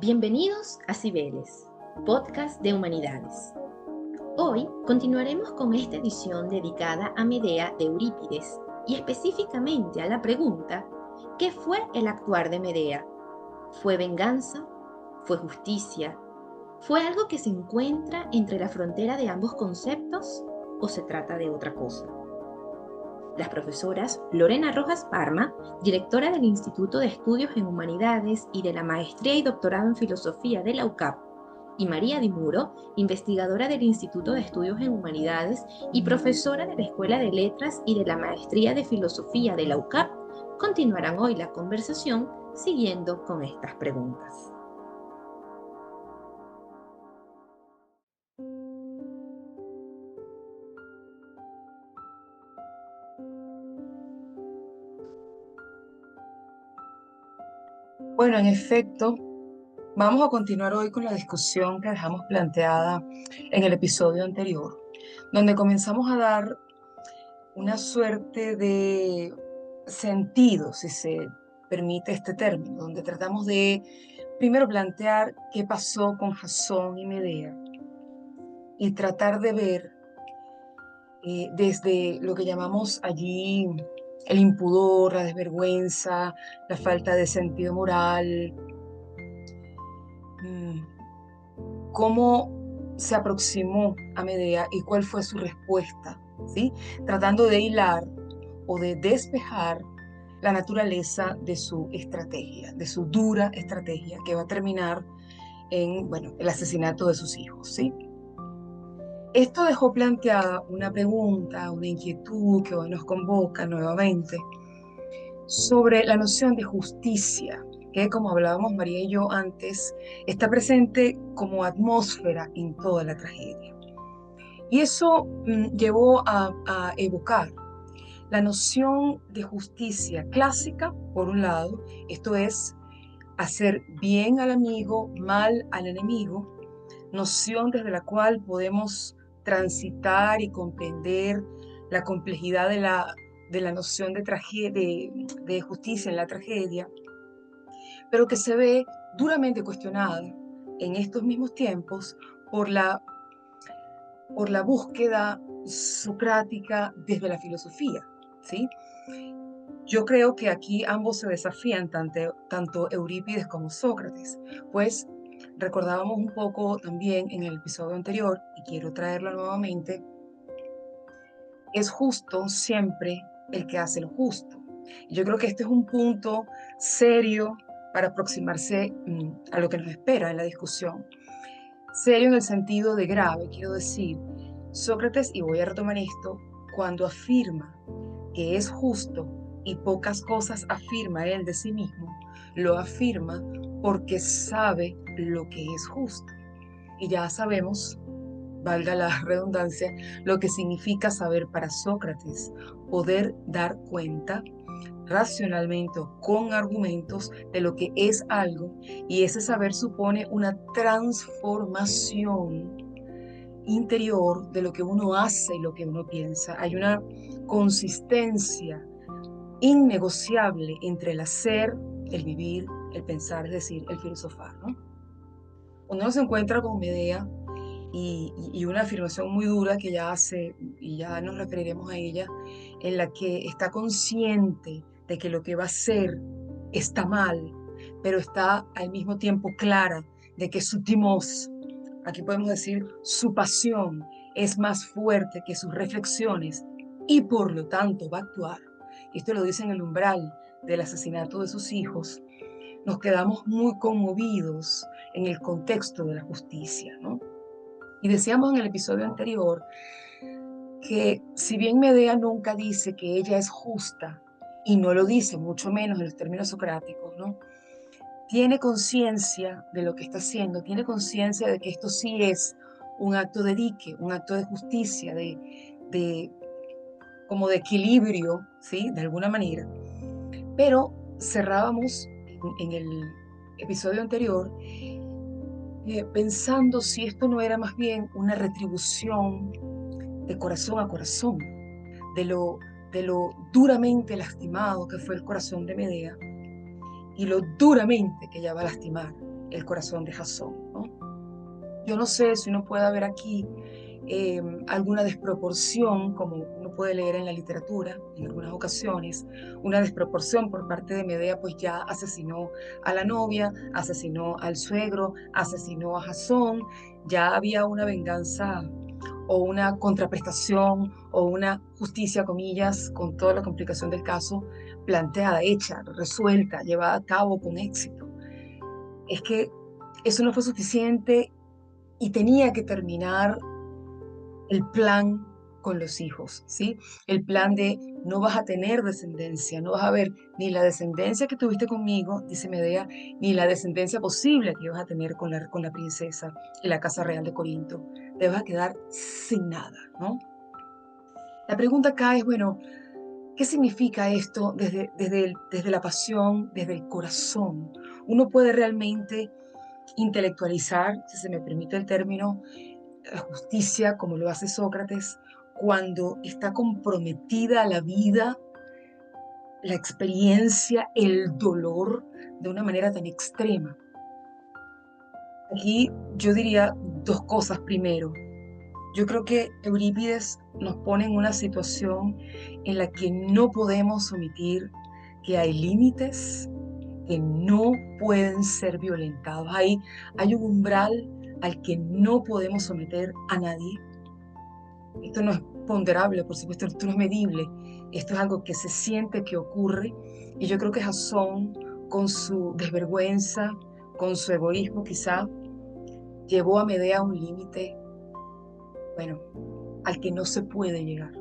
Bienvenidos a Cibeles, podcast de humanidades. Hoy continuaremos con esta edición dedicada a Medea de Eurípides y específicamente a la pregunta: ¿qué fue el actuar de Medea? ¿Fue venganza? ¿Fue justicia? ¿Fue algo que se encuentra entre la frontera de ambos conceptos o se trata de otra cosa? Las profesoras Lorena Rojas Parma, directora del Instituto de Estudios en Humanidades y de la Maestría y Doctorado en Filosofía de la UCAP, y María Di Muro, investigadora del Instituto de Estudios en Humanidades y profesora de la Escuela de Letras y de la Maestría de Filosofía de la UCAP, continuarán hoy la conversación siguiendo con estas preguntas. Bueno, en efecto, vamos a continuar hoy con la discusión que dejamos planteada en el episodio anterior, donde comenzamos a dar una suerte de sentido, si se permite este término, donde tratamos de primero plantear qué pasó con Jasón y Medea y tratar de ver desde lo que llamamos allí el impudor, la desvergüenza, la falta de sentido moral, cómo se aproximó a Medea y cuál fue su respuesta, ¿sí? Tratando de hilar o de despejar la naturaleza de su estrategia, de su dura estrategia que va a terminar en, bueno, el asesinato de sus hijos, ¿sí? Esto dejó planteada una pregunta, una inquietud que hoy nos convoca nuevamente sobre la noción de justicia, que como hablábamos María y yo antes, está presente como atmósfera en toda la tragedia. Y eso llevó a evocar la noción de justicia clásica, por un lado, esto es hacer bien al amigo, mal al enemigo, noción desde la cual podemos transitar y comprender la complejidad de la noción de justicia en la tragedia, pero que se ve duramente cuestionada en estos mismos tiempos por la búsqueda socrática desde la filosofía, ¿sí? Yo creo que aquí ambos se desafían, tanto Eurípides como Sócrates, pues recordábamos un poco también en el episodio anterior, y quiero traerlo nuevamente, es justo siempre el que hace lo justo. Y yo creo que este es un punto serio para aproximarse a lo que nos espera en la discusión. Serio en el sentido de grave, quiero decir, Sócrates, y voy a retomar esto, cuando afirma que es justo y pocas cosas afirma él de sí mismo, lo afirma porque sabe lo que es justo. Y ya sabemos, valga la redundancia, lo que significa saber para Sócrates, poder dar cuenta racionalmente o con argumentos de lo que es algo, y ese saber supone una transformación interior de lo que uno hace y lo que uno piensa. Hay una consistencia innegociable entre el hacer, el vivir, el pensar, es decir, el filosofar, ¿no? Cuando uno se encuentra con Medea y una afirmación muy dura que ella hace, y ya nos referiremos a ella, en la que está consciente de que lo que va a hacer está mal, pero está al mismo tiempo clara de que su timos, aquí podemos decir su pasión, es más fuerte que sus reflexiones y por lo tanto va a actuar. Y esto lo dice en el umbral del asesinato de sus hijos. Nos quedamos muy conmovidos en el contexto de la justicia, ¿no? Y decíamos en el episodio anterior que si bien Medea nunca dice que ella es justa, y no lo dice, mucho menos en los términos socráticos, ¿no? Tiene conciencia de lo que está haciendo, tiene conciencia de que esto sí es un acto de dique, un acto de justicia, de como de equilibrio, ¿sí? De alguna manera. Pero cerrábamos en el episodio anterior pensando si esto no era más bien una retribución de corazón a corazón, de lo duramente lastimado que fue el corazón de Medea y lo duramente que ella va a lastimar el corazón de Jasón, ¿no? Yo no sé si uno puede ver aquí alguna desproporción, como uno puede leer en la literatura en algunas ocasiones, una desproporción por parte de Medea, pues ya asesinó a la novia, asesinó al suegro, asesinó a Jasón, ya había una venganza o una contraprestación o una justicia, comillas, con toda la complicación del caso, planteada, hecha, resuelta, llevada a cabo con éxito. Es que eso no fue suficiente y tenía que terminar el plan con los hijos, ¿sí? El plan de no vas a tener descendencia, no vas a ver ni la descendencia que tuviste conmigo, dice Medea, ni la descendencia posible que vas a tener con la princesa y la casa real de Corinto. Te vas a quedar sin nada, ¿no? La pregunta acá es, bueno, ¿qué significa esto desde la pasión, desde el corazón? Uno puede realmente intelectualizar, si se me permite el término, la justicia, como lo hace Sócrates, cuando está comprometida la vida, la experiencia, el dolor de una manera tan extrema. Aquí yo diría dos cosas primero. Yo creo que Eurípides nos pone en una situación en la que no podemos omitir que hay límites que no pueden ser violentados. Hay un umbral al que no podemos someter a nadie. Esto no es ponderable, por supuesto, esto no es medible. Esto es algo que se siente que ocurre. Y yo creo que Jasón, con su desvergüenza, con su egoísmo quizá, llevó a Medea a un límite, bueno, al que no se puede llegar,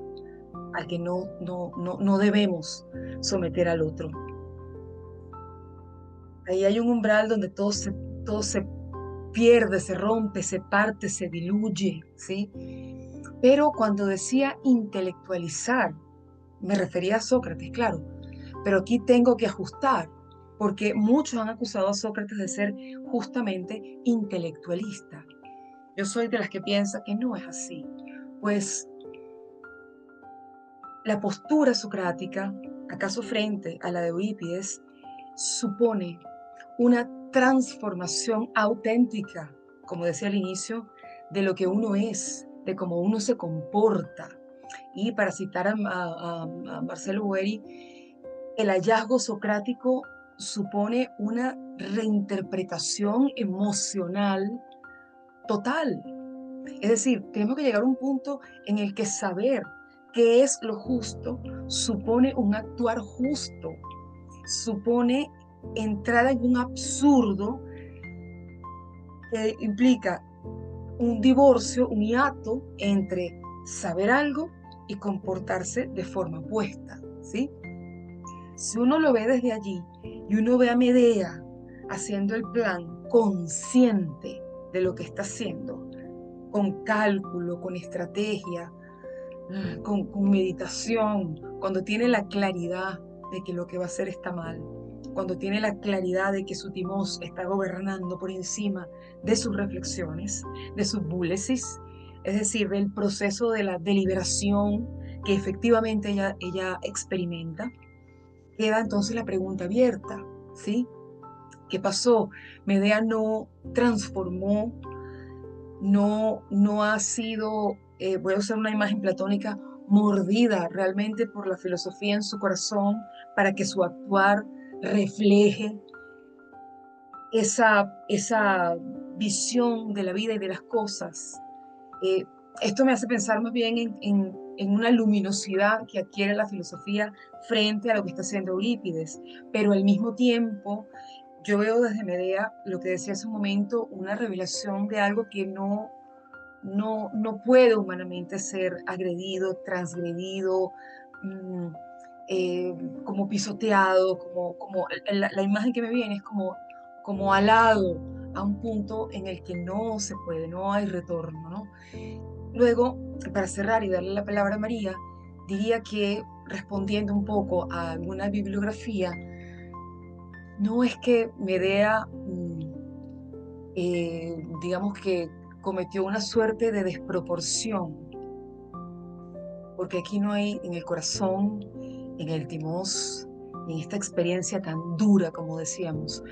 al que no debemos someter al otro. Ahí hay un umbral donde todo se pierde, se rompe, se parte, se diluye, ¿sí? Pero cuando decía intelectualizar, me refería a Sócrates, claro, pero aquí tengo que ajustar, porque muchos han acusado a Sócrates de ser justamente intelectualista. Yo soy de las que piensa que no es así, pues la postura socrática, acaso frente a la de Eurípides, supone una transformación auténtica, como decía al inicio, de lo que uno es, de cómo uno se comporta. Y para citar a Marcelo Boeri, el hallazgo socrático supone una reinterpretación emocional total. Es decir, tenemos que llegar a un punto en el que saber qué es lo justo supone un actuar justo, supone entrar en un absurdo que implica un divorcio, un hiato entre saber algo y comportarse de forma opuesta, ¿sí? Si uno lo ve desde allí y uno ve a Medea haciendo el plan consciente de lo que está haciendo, con cálculo, con estrategia, con meditación, cuando tiene la claridad de que lo que va a hacer está mal, cuando tiene la claridad de que su timós está gobernando por encima de sus reflexiones, de sus búlesis, es decir, del proceso de la deliberación que efectivamente ella experimenta, queda entonces la pregunta abierta, ¿sí? ¿Qué pasó? Medea no transformó, no ha sido, voy a usar una imagen platónica, mordida realmente por la filosofía en su corazón para que su actuar refleje esa visión de la vida y de las cosas. Eh, Esto me hace pensar más bien en una luminosidad que adquiere la filosofía frente a lo que está haciendo Eurípides, pero al mismo tiempo yo veo desde Medea, lo que decía hace un momento, una revelación de algo que no puede humanamente ser agredido, transgredido, mm, eh, como pisoteado, como la imagen que me viene es como alado a un punto en el que no se puede, no hay retorno, ¿no? Luego, para cerrar y darle la palabra a María, diría que respondiendo un poco a alguna bibliografía, no es que Medea, digamos que cometió una suerte de desproporción, porque aquí no hay en el corazón, en el timós, en esta experiencia tan dura, como decíamos,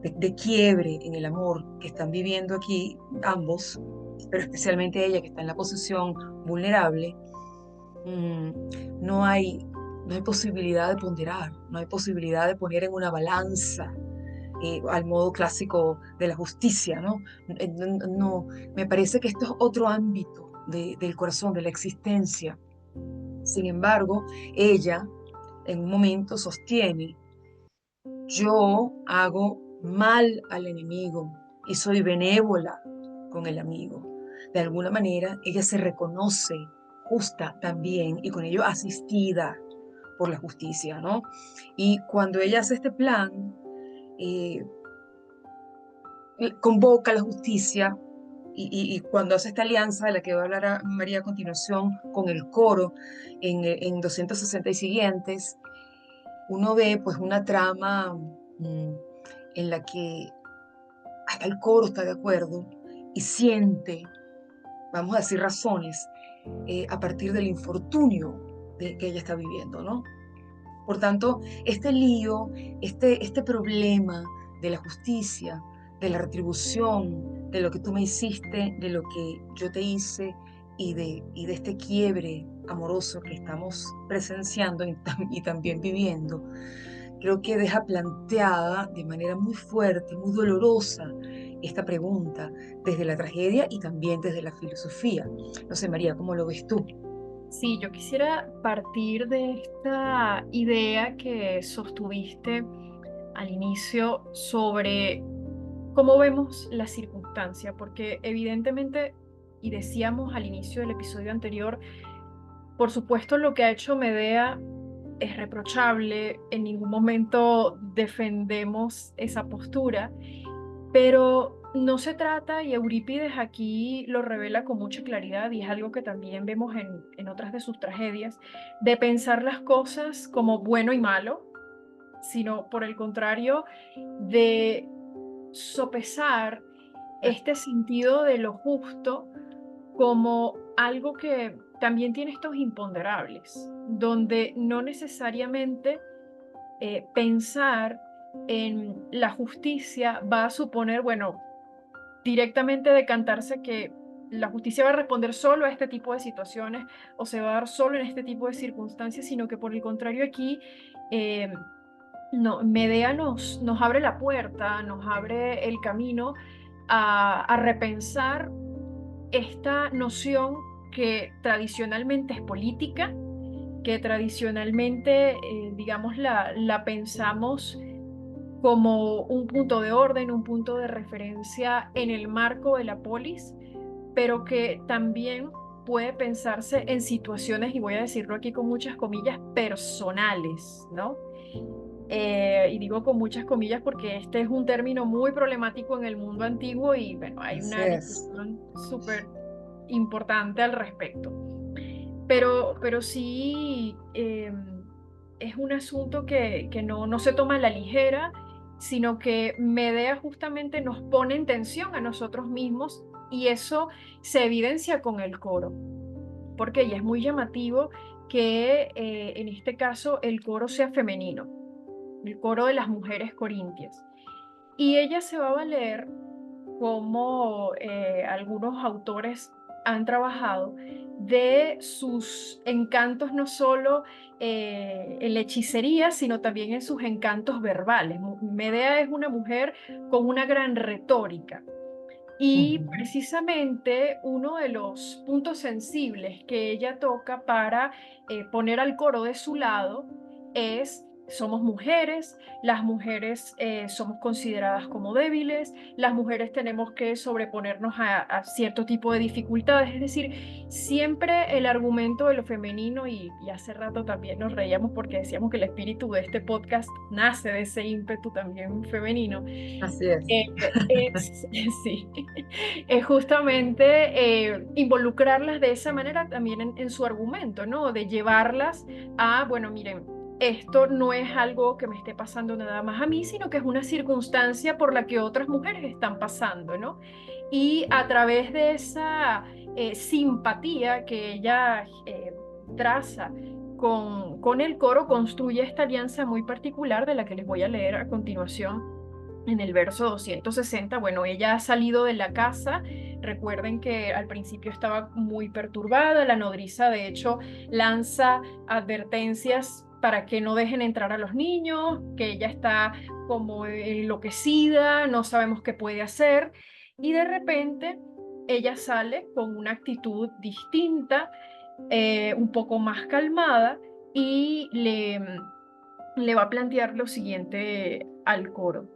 de quiebre en el amor que están viviendo aquí ambos, pero especialmente ella que está en la posición vulnerable, no hay, no hay posibilidad de ponderar, no hay posibilidad de poner en una balanza al modo clásico de la justicia, ¿no? No, me parece que esto es otro ámbito del corazón, de la existencia. Sin embargo, ella en un momento sostiene: yo hago mal al enemigo y soy benévola con el amigo. De alguna manera, ella se reconoce justa también y con ello asistida por la justicia, ¿no? Y cuando ella hace este plan, eh, convoca a la justicia y cuando hace esta alianza de la que va a hablar María a continuación con el coro en 260 y siguientes, uno ve pues una trama en la que hasta el coro está de acuerdo y siente, vamos a decir, razones a partir del infortunio que ella está viviendo, ¿no? Por tanto, este lío, este problema de la justicia, de la retribución, de lo que tú me hiciste, de lo que yo te hice y de este quiebre amoroso que estamos presenciando y también viviendo, creo que deja planteada de manera muy fuerte, muy dolorosa esta pregunta desde la tragedia y también desde la filosofía. No sé, María, ¿cómo lo ves tú? Sí, yo quisiera partir de esta idea que sostuviste al inicio sobre cómo vemos la circunstancia, porque evidentemente, y decíamos al inicio del episodio anterior, por supuesto lo que ha hecho Medea es reprochable, en ningún momento defendemos esa postura, pero no se trata, y Eurípides aquí lo revela con mucha claridad, y es algo que también vemos en otras de sus tragedias, de pensar las cosas como bueno y malo, sino por el contrario, de sopesar este sentido de lo justo como algo que también tiene estos imponderables, donde no necesariamente pensar en la justicia va a suponer, bueno, directamente decantarse que la justicia va a responder solo a este tipo de situaciones o se va a dar solo en este tipo de circunstancias, sino que por el contrario aquí eh, no, Medea nos abre la puerta, nos abre el camino a repensar esta noción que tradicionalmente es política, que tradicionalmente, digamos, la pensamos como un punto de orden, un punto de referencia en el marco de la polis, pero que también puede pensarse en situaciones, y voy a decirlo aquí con muchas comillas, personales, ¿no? Y digo con muchas comillas porque este es un término muy problemático en el mundo antiguo y bueno, hay Así una es. discusión súper importante al respecto. Pero sí es un asunto que no se toma a la ligera, sino que Medea justamente nos pone en tensión a nosotros mismos y eso se evidencia con el coro, porque ya es muy llamativo que en este caso el coro sea femenino, el coro de las mujeres corintias. Y ella se va a valer como algunos autores han trabajado de sus encantos no solo en la hechicería, sino también en sus encantos verbales. Medea es una mujer con una gran retórica. Y Ujú. precisamente uno de los puntos sensibles que ella toca para poner al coro de su lado es: somos mujeres, las mujeres somos consideradas como débiles, las mujeres tenemos que sobreponernos a cierto tipo de dificultades, es decir, siempre el argumento de lo femenino, y hace rato también nos reíamos porque decíamos que el espíritu de este podcast nace de ese ímpetu también femenino. Así es. Sí, es justamente involucrarlas de esa manera también en su argumento, ¿no? De llevarlas a, bueno, miren, esto no es algo que me esté pasando nada más a mí, sino que es una circunstancia por la que otras mujeres están pasando, ¿no? Y a través de esa simpatía que ella traza con el coro, construye esta alianza muy particular de la que les voy a leer a continuación en el verso 260, bueno, ella ha salido de la casa. Recuerden que al principio estaba muy perturbada. La nodriza, de hecho, lanza advertencias para que no dejen entrar a los niños, que ella está como enloquecida, no sabemos qué puede hacer. Y de repente ella sale con una actitud distinta, un poco más calmada, y le va a plantear lo siguiente al coro.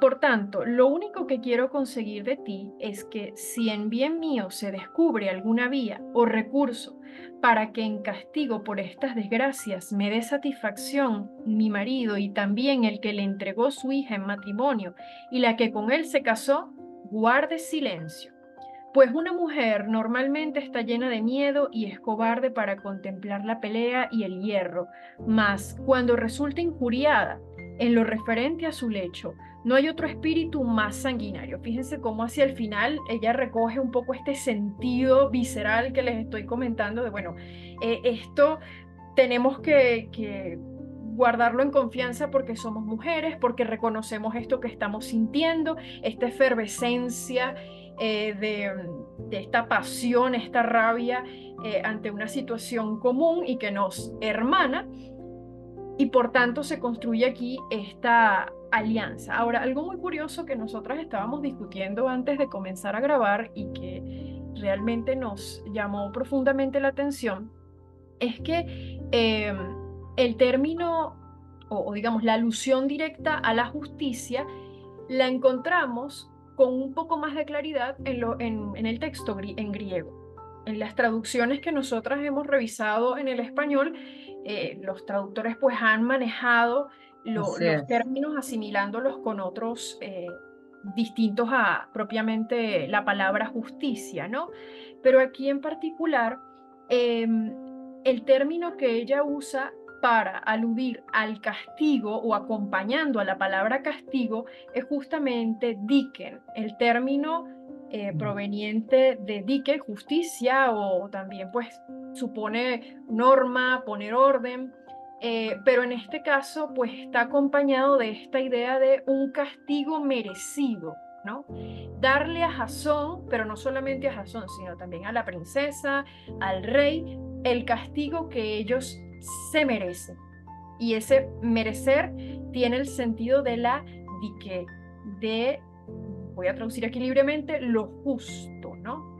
Por tanto, lo único que quiero conseguir de ti es que si en bien mío se descubre alguna vía o recurso para que en castigo por estas desgracias me dé satisfacción mi marido y también el que le entregó su hija en matrimonio y la que con él se casó, guarde silencio. Pues una mujer normalmente está llena de miedo y es cobarde para contemplar la pelea y el hierro, mas cuando resulta injuriada en lo referente a su lecho, no hay otro espíritu más sanguinario. Fíjense cómo hacia el final ella recoge un poco este sentido visceral que les estoy comentando de, bueno, esto tenemos que guardarlo en confianza porque somos mujeres, porque reconocemos esto que estamos sintiendo, esta efervescencia de esta pasión, esta rabia ante una situación común y que nos hermana, y por tanto se construye aquí esta alianza. Ahora, algo muy curioso que nosotras estábamos discutiendo antes de comenzar a grabar y que realmente nos llamó profundamente la atención es que el término o digamos la alusión directa a la justicia la encontramos con un poco más de claridad en el texto en griego. En las traducciones que nosotras hemos revisado en el español, los traductores pues han manejado Así los es. términos asimilándolos con otros distintos a propiamente la palabra justicia, ¿no? Pero aquí en particular, el término que ella usa para aludir al castigo o acompañando a la palabra castigo es justamente diken, el término proveniente de dike, justicia, o también pues supone norma, poner orden, pero en este caso pues está acompañado de esta idea de un castigo merecido, ¿no? Darle a Jasón, pero no solamente a Jasón, sino también a la princesa, al rey, el castigo que ellos se merecen. Y ese merecer tiene el sentido de la dique, de, voy a traducir aquí libremente, lo justo, ¿no?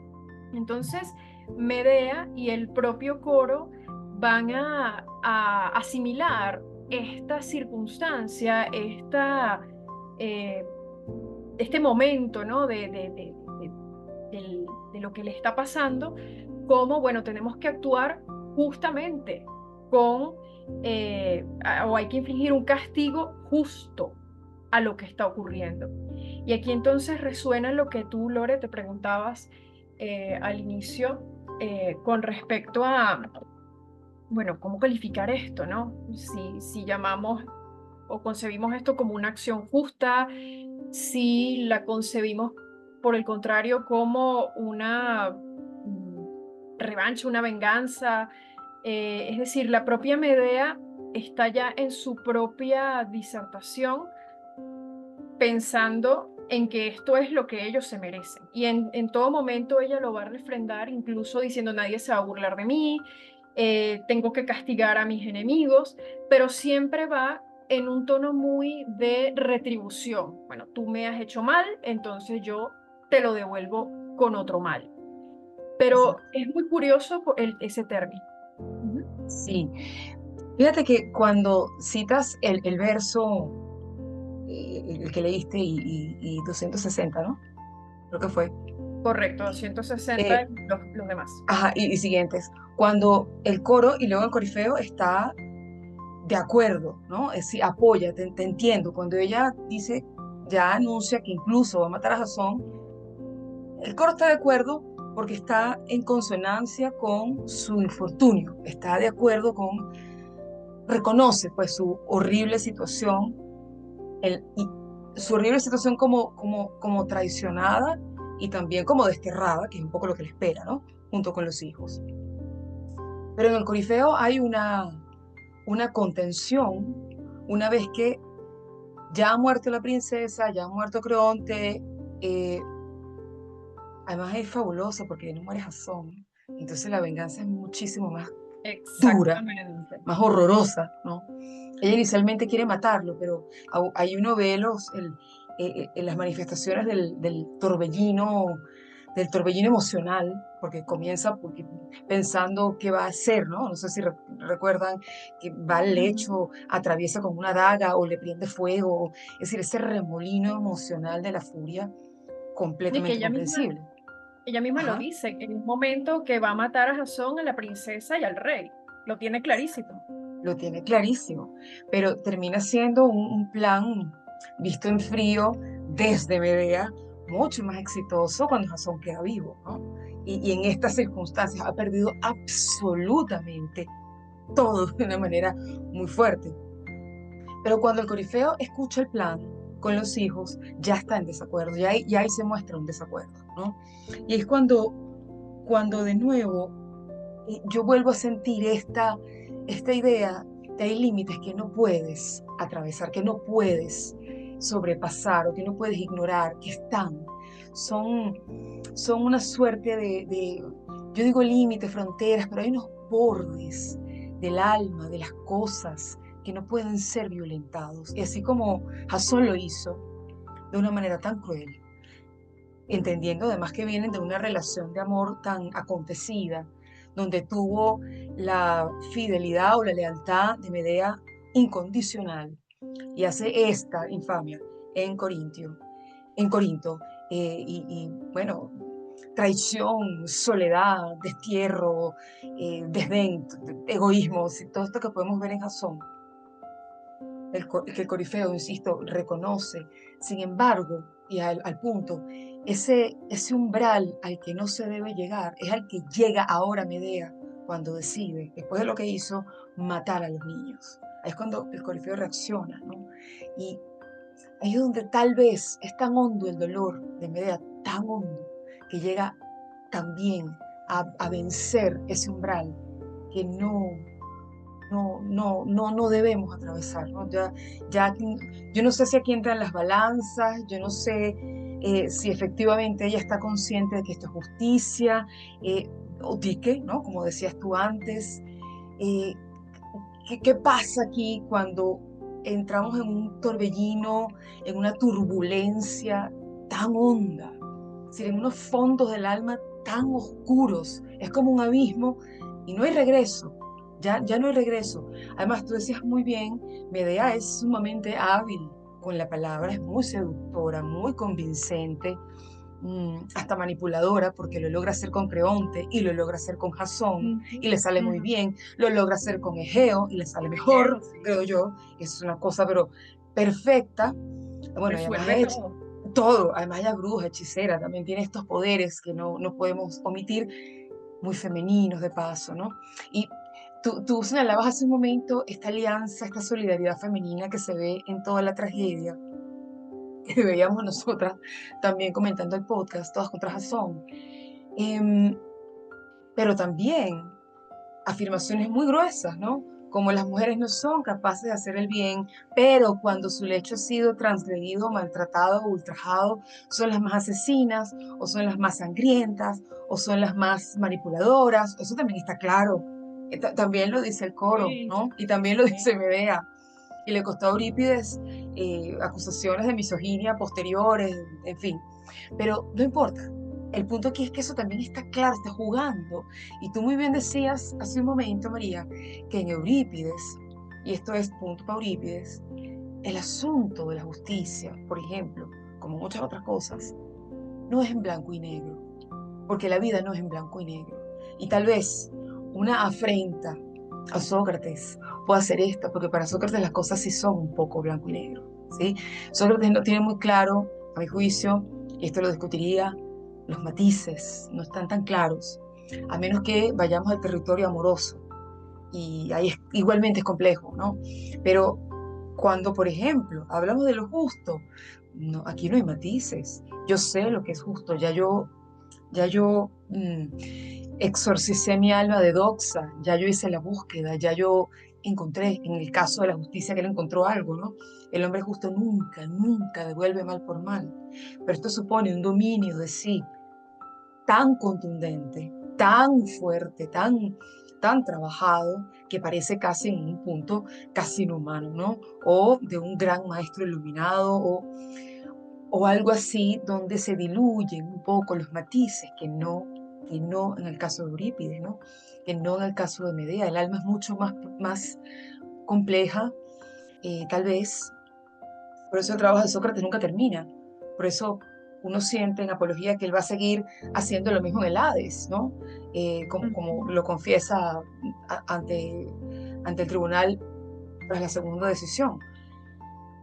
Entonces, Medea y el propio coro van a asimilar esta circunstancia, este momento, ¿no? De lo que le está pasando, como, bueno, tenemos que actuar justamente con, o hay que infligir un castigo justo a lo que está ocurriendo. Y aquí entonces resuena lo que tú, Lore, te preguntabas al inicio con respecto a, bueno, ¿cómo calificar esto, no? Si llamamos o concebimos esto como una acción justa, si la concebimos, por el contrario, como una revancha, una venganza. Es decir, la propia Medea está ya en su propia disertación pensando en que esto es lo que ellos se merecen. Y en todo momento ella lo va a refrendar, incluso diciendo nadie se va a burlar de mí, tengo que castigar a mis enemigos, pero siempre va en un tono muy de retribución. Bueno, tú me has hecho mal, entonces yo te lo devuelvo con otro mal. Pero Exacto. es muy curioso ese término. Sí. Fíjate que cuando citas el verso, el que leíste y 260, ¿no? Creo que fue. Correcto, 260 Eh, los demás. ajá, y siguientes. Cuando el coro y luego el corifeo está de acuerdo, ¿no? Es decir, apoya, te entiendo. Cuando ella dice, ya anuncia que incluso va a matar a Jasón, el coro está de acuerdo porque está en consonancia con su infortunio, está de acuerdo con, reconoce pues su horrible situación, y su horrible situación como traicionada y también como desterrada, que es un poco lo que le espera, ¿no? Junto con los hijos. Pero en el Corifeo hay una contención una vez que Ya ha muerto la princesa, ya ha muerto Creonte, eh, además es fabuloso porque no muere Jasón, entonces la venganza es muchísimo más dura, Exactamente. más horrorosa, ¿no? Ella inicialmente quiere matarlo, pero ahí uno ve las manifestaciones del torbellino emocional, porque comienza pensando qué va a hacer, ¿no? No sé si recuerdan que va al Ujú. lecho, atraviesa con una daga o le prende fuego, es decir, ese remolino emocional de la furia Y que completamente comprensible. ella misma lo Ajá. dice, en un momento que va a matar a Jasón, a la princesa y al rey. Lo tiene clarísimo. Lo tiene clarísimo, pero termina siendo un plan visto en frío desde Medea mucho más exitoso cuando Jasón queda vivo, ¿no? Y en estas circunstancias ha perdido absolutamente todo de una manera muy fuerte. Pero cuando el corifeo escucha el plan con los hijos, ya está en desacuerdo, ya ahí se muestra un desacuerdo, ¿no? Y es cuando de nuevo yo vuelvo a sentir esta idea de hay límites que no puedes atravesar, que no puedes sobrepasar o que no puedes ignorar, que están. Son, son una suerte yo digo límites, fronteras, pero hay unos bordes del alma, de las cosas que no pueden ser violentados. Y así como Jasón lo hizo de una manera tan cruel, entendiendo además que vienen de una relación de amor tan acontecida, donde tuvo la fidelidad o la lealtad de Medea incondicional y hace esta infamia en en Corinto, bueno, traición, soledad, destierro, desdén, egoísmo, todo esto que podemos ver en Jasón, que el Corifeo, insisto, reconoce. Sin embargo, y al punto, ese umbral al que no se debe llegar es al que llega ahora Medea cuando decide, después de lo que hizo, matar a los niños. Ahí es cuando el Corifeo reacciona, ¿no? Y ahí es donde tal vez es tan hondo el dolor de Medea, tan hondo, que llega también a vencer ese umbral que no debemos atravesar, ¿no? Ya, yo no sé si aquí entran las balanzas, yo no sé si efectivamente ella está consciente de que esto es justicia, o dique, ¿no? Como decías tú antes. Eh, ¿Qué pasa aquí cuando entramos en un torbellino, en una turbulencia tan honda? Es decir, en unos fondos del alma tan oscuros, es como un abismo y no hay regreso, ya no hay regreso. Además, tú decías muy bien, Medea es sumamente hábil con la palabra, es muy seductora, muy convincente, hasta manipuladora, porque lo logra hacer con Creonte y lo logra hacer con Jasón Ujú, y le sale muy ujú. bien, lo logra hacer con Egeo y le sale mejor, Creo, sí. creo yo, es una cosa pero perfecta. Bueno, y además Resuelve es todo. todo, además ella es bruja, hechicera, también tiene estos poderes que no podemos omitir, muy femeninos de paso, ¿no? Y tú señalabas hace un momento esta alianza, esta solidaridad femenina que se ve en toda la tragedia, que veíamos nosotras también comentando el podcast, Todas contra Jason. Em, pero también afirmaciones muy gruesas, ¿no? Como las mujeres no son capaces de hacer el bien, pero cuando su lecho ha sido transgredido, maltratado o ultrajado, son las más asesinas, o son las más sangrientas, o son las más manipuladoras. Eso también está claro. También lo dice el coro, Sí, ¿no? Y también lo sí. dice Medea. Y le costó a Eurípides acusaciones de misoginia posteriores, en fin. Pero no importa. El punto aquí es que eso también está claro, está jugando. Y tú muy bien decías hace un momento, María, que en Eurípides, y esto es punto para Eurípides, el asunto de la justicia, por ejemplo, como muchas otras cosas, no es en blanco y negro, porque la vida no es en blanco y negro. Y tal vez una afrenta a Sócrates pueda hacer esto, porque para Sócrates las cosas sí son un poco blanco y negro, ¿sí? Sócrates no tiene muy claro, a mi juicio, y esto lo discutiría, los matices no están tan claros, a menos que vayamos al territorio amoroso, y ahí igualmente es complejo, ¿no? Pero cuando, por ejemplo, hablamos de lo justo, no, aquí no hay matices. Yo sé lo que es justo, ya yo exorcicé mi alma de doxa, ya yo hice la búsqueda, ya yo encontré en el caso de la justicia, que él encontró algo, ¿no? El hombre justo nunca, nunca devuelve mal por mal. Pero esto supone un dominio de sí tan contundente, tan fuerte, tan trabajado, que parece casi en un punto casi inhumano, ¿no? O de un gran maestro iluminado, o algo así, donde se diluyen un poco los matices, que no en el caso de Eurípides, ¿no? Que no en el caso de Medea. El alma es mucho más compleja, tal vez. Por eso el trabajo de Sócrates nunca termina. Por eso uno siente en Apología que él va a seguir haciendo lo mismo en el Hades, ¿no? Como lo confiesa ante el tribunal tras la segunda decisión.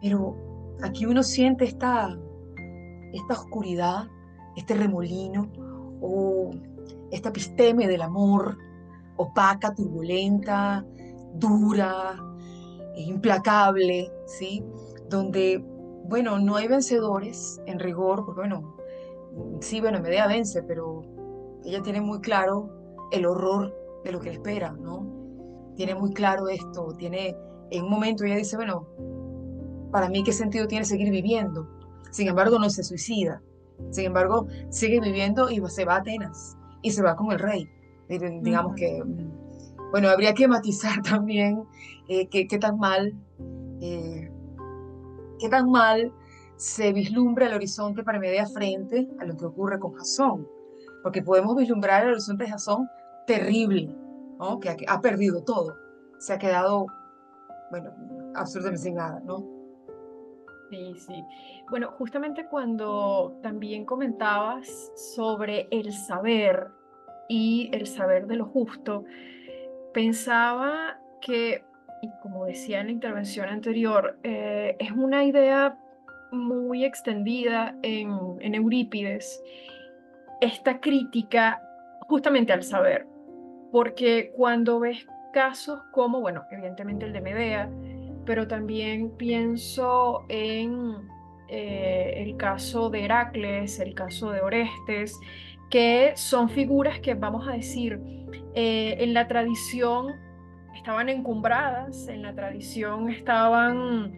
Pero aquí uno siente esta oscuridad, este remolino, o esta episteme del amor, opaca, turbulenta, dura, implacable, ¿sí? Donde, bueno, no hay vencedores en rigor, porque bueno, sí, bueno, Medea vence, pero ella tiene muy claro el horror de lo que le espera, ¿no? Tiene muy claro esto, en un momento ella dice, bueno, para mí, ¿qué sentido tiene seguir viviendo? Sin embargo, no se suicida. Sin embargo, sigue viviendo y se va a Atenas y se va con el rey. Digamos que, bueno, habría que matizar también qué tan mal, eh, qué tan mal se vislumbra el horizonte para Medea frente a lo que ocurre con Jasón. Porque podemos vislumbrar el horizonte de Jasón terrible, ¿no? Que ha perdido todo. Se ha quedado, bueno, absolutamente sin nada, ¿no? Sí, sí. Bueno, justamente cuando también comentabas sobre el saber y el saber de lo justo, pensaba que, y como decía en la intervención anterior, es una idea muy extendida en Eurípides, esta crítica justamente al saber, porque cuando ves casos como, bueno, evidentemente el de Medea, pero también pienso en el caso de Heracles, el caso de Orestes, que son figuras que, vamos a decir, en la tradición estaban encumbradas, en la tradición estaban,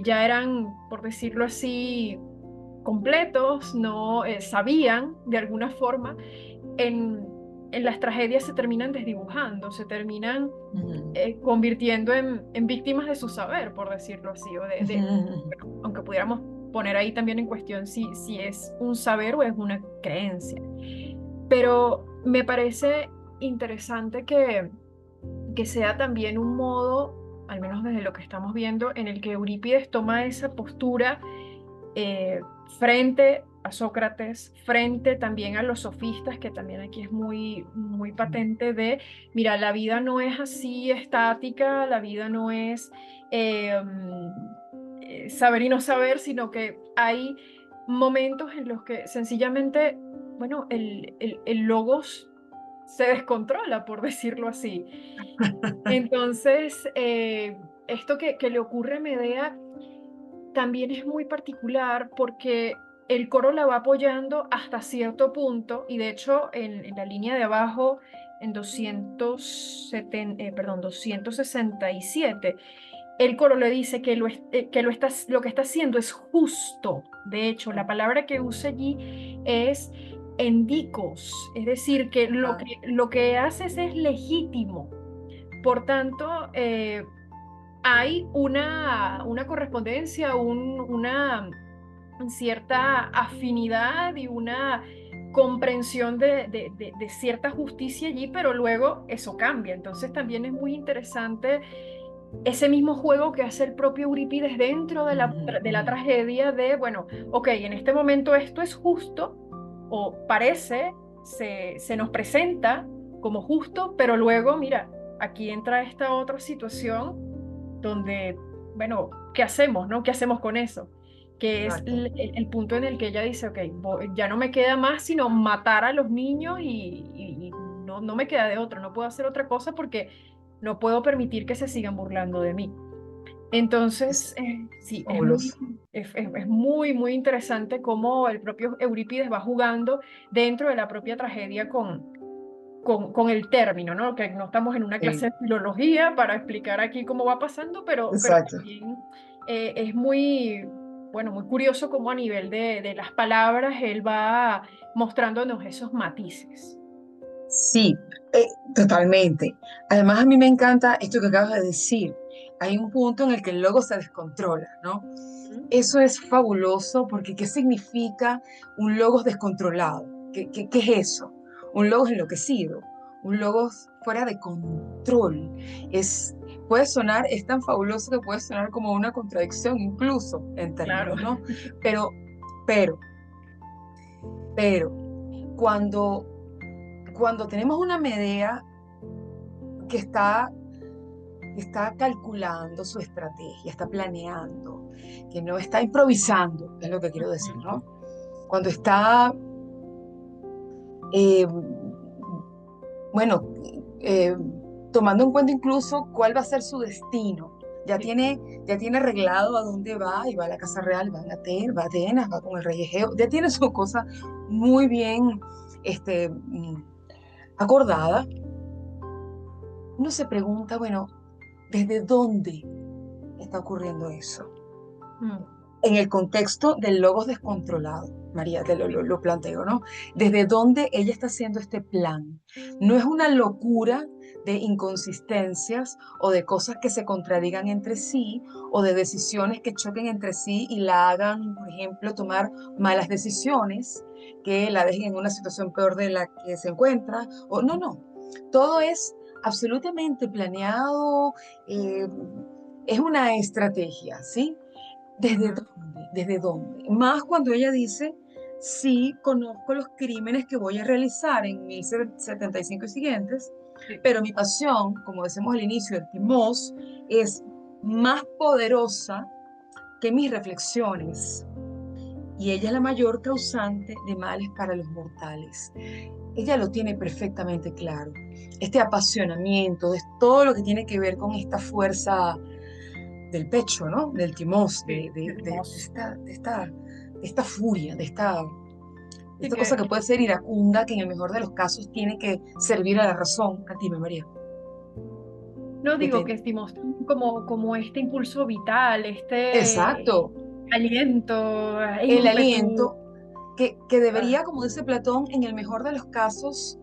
ya eran, por decirlo así, completos, no sabían de alguna forma, en, en las tragedias se terminan desdibujando, se terminan convirtiendo en víctimas de su saber, por decirlo así, bueno, aunque pudiéramos poner ahí también en cuestión si es un saber o es una creencia. Pero me parece interesante que sea también un modo, al menos desde lo que estamos viendo, en el que Eurípides toma esa postura eh, frente a Sócrates, frente también a los sofistas, que también aquí es muy, muy patente de, mira, la vida no es así estática, la vida no es saber y no saber, sino que hay momentos en los que sencillamente, bueno, el logos se descontrola, por decirlo así. Entonces, esto que le ocurre a Medea también es muy particular porque el coro la va apoyando hasta cierto punto y de hecho en la línea de abajo, en 267, el coro le dice que lo que está haciendo es justo. De hecho, la palabra que usa allí es endikos, es decir, que lo que haces es legítimo. Por tanto, hay una correspondencia, una cierta afinidad y una comprensión de cierta justicia allí, pero luego eso cambia. Entonces también es muy interesante ese mismo juego que hace el propio Eurípides dentro de la tragedia de, bueno, ok, en este momento esto es justo, o parece, se nos presenta como justo, pero luego, mira, aquí entra esta otra situación donde, bueno, ¿qué hacemos, no? ¿Qué hacemos con eso? Que es Exacto. el punto en el que ella dice, ok, ya no me queda más sino matar a los niños y no me queda de otra, no puedo hacer otra cosa porque no puedo permitir que se sigan burlando de mí. Es Entonces, sí, fabuloso. es muy, muy interesante cómo el propio Eurípides va jugando dentro de la propia tragedia con el término, ¿no? Que no estamos en una clase Sí, de filología para explicar aquí cómo va pasando, pero exacto. también es muy, bueno, muy curioso cómo a nivel de las palabras él va mostrándonos esos matices. Sí, totalmente. Además, a mí me encanta esto que acabas de decir. Hay un punto en el que el logo se descontrola, ¿no? ¿Mm? Eso es fabuloso porque ¿qué significa un logos descontrolado? ¿Qué es eso? Un logos enloquecido, un logos fuera de control. Puede sonar, es tan fabuloso que puede sonar como una contradicción incluso en Claro. términos, ¿no? Pero, pero, pero, cuando, cuando tenemos una Medea que está calculando su estrategia, está planeando, que no está improvisando, es lo que quiero decir, ¿no? Cuando está, eh, bueno, eh, tomando en cuenta incluso cuál va a ser su destino. Sí, Ya tiene arreglado a dónde va, y va a la Casa Real, va a Atenas, va con el rey Egeo, ya tiene su cosa muy bien acordada. Uno se pregunta, bueno, ¿desde dónde está ocurriendo eso? mm, En el contexto del logos descontrolado, María, te sí, lo planteo, ¿no? ¿Desde dónde ella está haciendo este plan? No es una locura de inconsistencias o de cosas que se contradigan entre sí o de decisiones que choquen entre sí y la hagan, por ejemplo, tomar malas decisiones que la dejen en una situación peor de la que se encuentra. O, no, no. Todo es absolutamente planeado, eh, es una estrategia, ¿sí? ¿Desde ujú, dónde? ¿Desde dónde? Más cuando ella dice, sí, conozco los crímenes que voy a realizar en 1075 y siguientes, sí, pero mi pasión, como decimos al inicio, el timos, es más poderosa que mis reflexiones. Y ella es la mayor causante de males para los mortales. Ella lo tiene perfectamente claro. Este apasionamiento, de todo lo que tiene que ver con esta fuerza del pecho, ¿no? Del timós, sí, hermoso. de esta furia, de Sí, esta cosa que puede ser iracunda, que en el mejor de los casos tiene que servir a la razón. A ti, María. no Que digo te- que estimos como este impulso vital, este exacto, aliento, el ímpetu. aliento que Ah, debería, como dice Platón, en el mejor de los casos,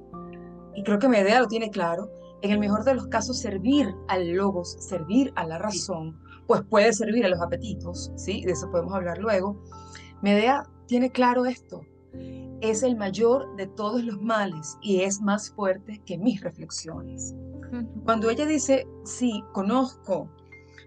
y creo que Medea lo tiene claro, en el mejor de los casos servir al logos, servir a la sí. razón, pues puede servir a los apetitos, ¿sí? De eso podemos hablar luego. Medea tiene claro esto. Es el mayor de todos los males y es más fuerte que mis reflexiones. Ujú. Cuando ella dice, sí, conozco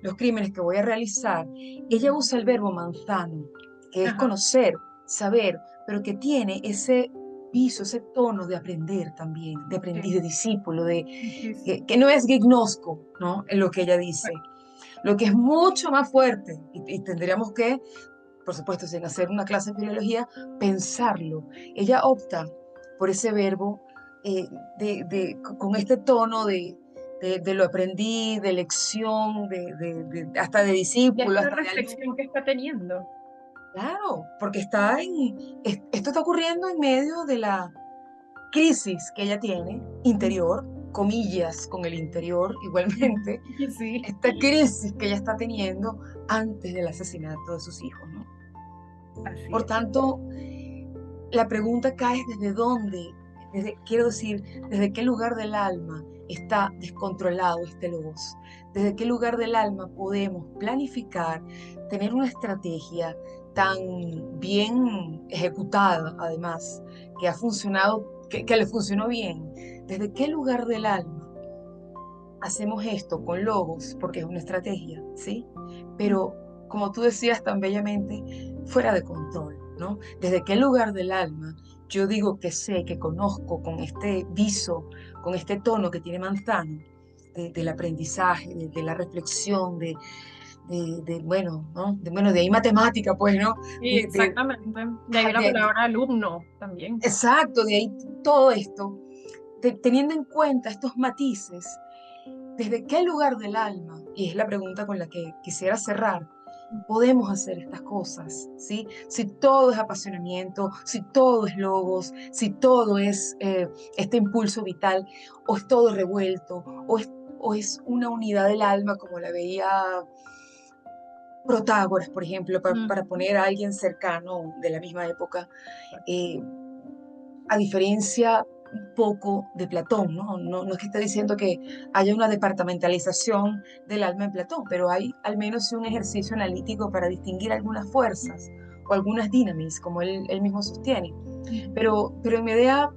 los crímenes que voy a realizar, ella usa el verbo manzano, que es Ajá. conocer, saber, pero que tiene ese piso, ese tono de aprender también, de aprendiz, Sí, de discípulo, sí, sí. que no es gignosco, ¿no? En lo que ella dice. Bueno, Lo que es mucho más fuerte, y tendríamos que, por supuesto, sin hacer una clase de filología, pensarlo. Ella opta por ese verbo eh, con este tono de lo aprendí, de lección, hasta de ya discípulo, esta hasta de alumno. reflexión que está teniendo. Claro, porque esto está ocurriendo en medio de la crisis que ella tiene, interior, comillas con el interior igualmente, Sí. esta crisis que ella está teniendo antes del asesinato de sus hijos, ¿no? Así Por es. tanto, la pregunta cae es desde dónde, quiero decir, desde qué lugar del alma está descontrolado este logos, desde qué lugar del alma podemos planificar, tener una estrategia tan bien ejecutada, además, que ha funcionado, que le funcionó bien, desde qué lugar del alma hacemos esto con logos, porque es una estrategia, ¿sí? Pero, como tú decías tan bellamente, fuera de control, ¿no? ¿Desde qué lugar del alma yo digo que sé, que conozco con este viso, con este tono que tiene Manzano, del aprendizaje, de la reflexión, bueno, ¿no? Bueno, de ahí matemática, pues, ¿no? Sí, De, de, exactamente. De ahí la de- palabra alumno también. exacto, de ahí todo esto, teniendo en cuenta estos matices. ¿Desde qué lugar del alma? Y es la pregunta con la que quisiera cerrar. podemos hacer estas cosas, ¿sí? Si todo es apasionamiento, si todo es logos, si todo es este impulso vital, o es todo revuelto, o es una unidad del alma como la veía Protágoras, por ejemplo, para poner a alguien cercano de la misma época, eh, a diferencia un poco de Platón, ¿no? No es que esté diciendo que haya una departamentalización del alma en Platón, pero hay al menos un ejercicio analítico para distinguir algunas fuerzas o algunas dinamis, como él mismo sostiene. Pero en Medea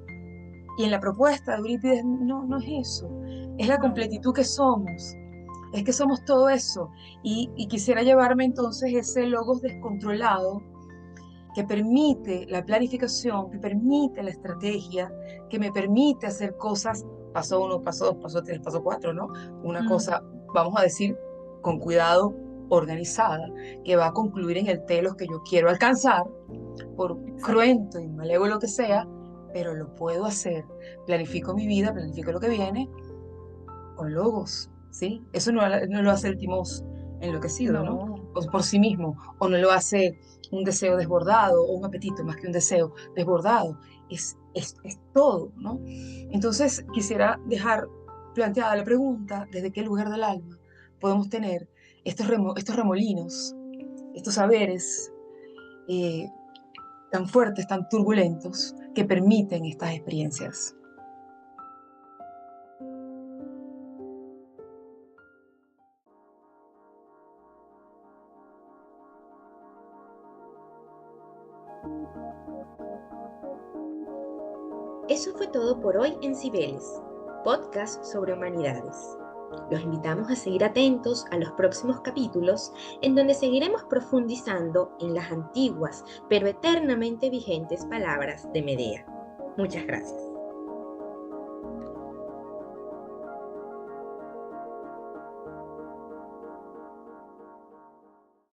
y en la propuesta de Eurípides no es eso, es la completitud que somos. Es que somos todo eso. Y quisiera llevarme entonces ese logos descontrolado que permite la planificación, que permite la estrategia, que me permite hacer cosas, paso uno, paso dos, paso tres, paso cuatro, ¿no? Una cosa, vamos a decir, con cuidado, organizada, que va a concluir en el telos que yo quiero alcanzar, por cruento y malévolo que sea, pero lo puedo hacer. Planifico mi vida, planifico lo que viene, con logos, ¿sí? Eso no lo hace el timos enloquecido, ¿no? No, O por sí mismo, o no lo hace un deseo desbordado, o un apetito más que un deseo desbordado. Es todo, ¿no? Entonces, quisiera dejar planteada la pregunta, ¿desde qué lugar del alma podemos tener estos remolinos, estos saberes eh, tan fuertes, tan turbulentos, que permiten estas experiencias? Eso fue todo por hoy en Cibeles, podcast sobre humanidades. Los invitamos a seguir atentos a los próximos capítulos en donde seguiremos profundizando en las antiguas pero eternamente vigentes palabras de Medea. Muchas gracias.